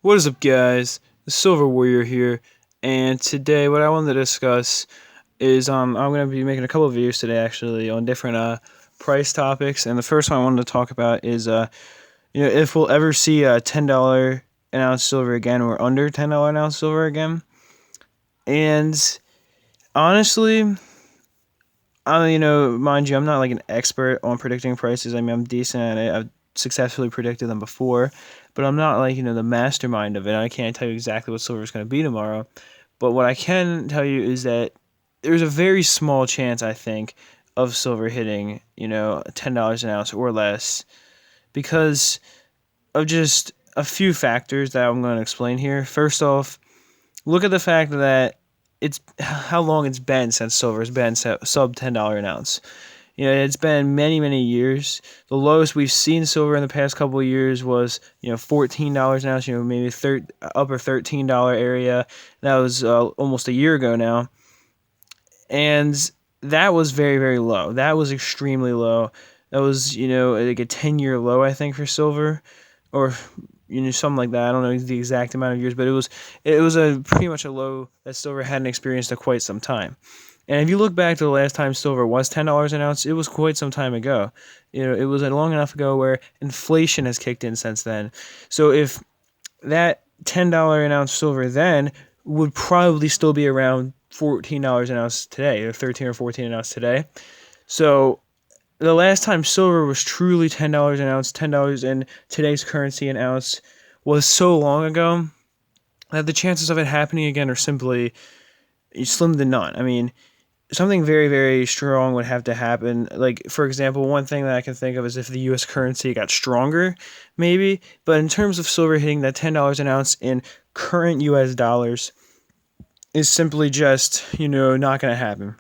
What is up, guys? The Silver Warrior here, and today what I wanted to discuss is I'm gonna be making a couple of videos today actually on different price topics, and the first one I wanted to talk about is if we'll ever see a $10 an ounce silver again or under $10 an ounce silver again. And honestly, mind you, I'm not like an expert on predicting prices. I mean, I'm decent at it. I've successfully predicted them before, but I'm not like, the mastermind of it. I can't tell you exactly what silver is going to be tomorrow. But what I can tell you is that there's a very small chance, I think, of silver hitting, $10 an ounce or less because of just a few factors that I'm going to explain here. First off, look at the fact that it's how long it's been since silver has been sub $10 an ounce. It's been many, many years. The lowest we've seen silver in the past couple of years was, $14 an ounce, maybe upper $13 area. That was almost a year ago now. And that was very, very low. That was extremely low. That was, like a 10-year low, I think, for silver, or something like that. I don't know the exact amount of years, but it was a pretty much a low that silver hadn't experienced in quite some time. And if you look back to the last time silver was $10 an ounce, it was quite some time ago. It was long enough ago where inflation has kicked in since then. So if that $10 an ounce silver then would probably still be around $14 an ounce today, or 13 or 14 an ounce today. So the last time silver was truly $10 an ounce, $10 in today's currency an ounce, was so long ago that the chances of it happening again are simply slim to none. I mean, something very, very strong would have to happen. Like, for example, one thing that I can think of is if the U.S. currency got stronger, maybe. But in terms of silver hitting that $10 an ounce in current U.S. dollars is simply just, not going to happen.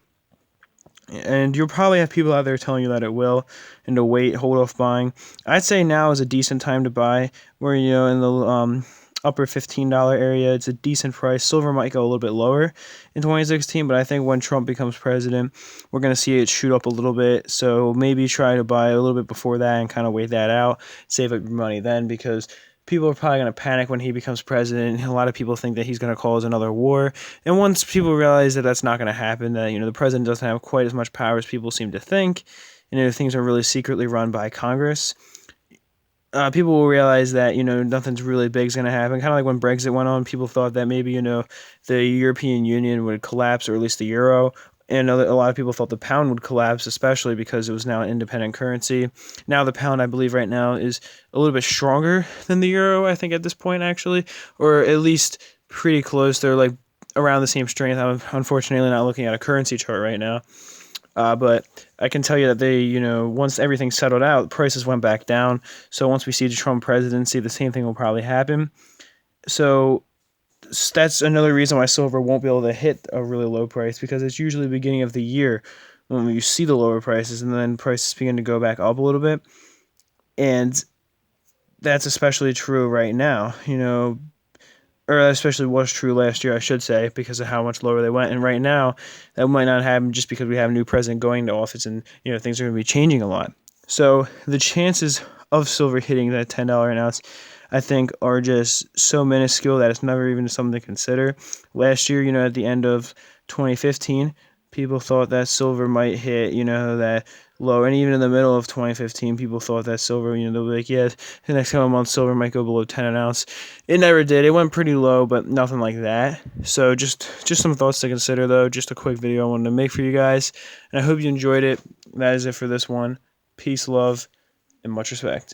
And you'll probably have people out there telling you that it will, and to wait, hold off buying. I'd say now is a decent time to buy, where, in the upper $15 area, it's a decent price. Silver might go a little bit lower in 2016, but I think when Trump becomes president, we're going to see it shoot up a little bit. So maybe try to buy a little bit before that and kind of wait that out, save up your money then, because people are probably going to panic when he becomes president. A lot of people think that he's going to cause another war. And once people realize that that's not going to happen, that, the president doesn't have quite as much power as people seem to think, and things are really secretly run by Congress, people will realize that, nothing's really big is going to happen. Kind of like when Brexit went on, people thought that maybe, the European Union would collapse, or at least the euro. And a lot of people thought the pound would collapse, especially because it was now an independent currency. Now the pound, I believe right now, is a little bit stronger than the euro, I think, at this point, actually. Or at least pretty close. They're like around the same strength. I'm unfortunately not looking at a currency chart right now. But I can tell you that they, once everything settled out, prices went back down. So once we see the Trump presidency, the same thing will probably happen. So that's another reason why silver won't be able to hit a really low price, because it's usually the beginning of the year when you see the lower prices, and then prices begin to go back up a little bit. And that's especially true right now, or especially was true last year, I should say, because of how much lower they went. And right now, that might not happen just because we have a new president going to office, and things are going to be changing a lot. So the chances of silver hitting that $10 an ounce, I think, are just so minuscule that it's never even something to consider. Last year, at the end of 2015, people thought that silver might hit, that low. And even in the middle of 2015, people thought that silver, they'll be like, yeah, the next couple of months, silver might go below 10 an ounce. It never did. It went pretty low, but nothing like that. So just some thoughts to consider, though. Just a quick video I wanted to make for you guys. And I hope you enjoyed it. That is it for this one. Peace, love, and much respect.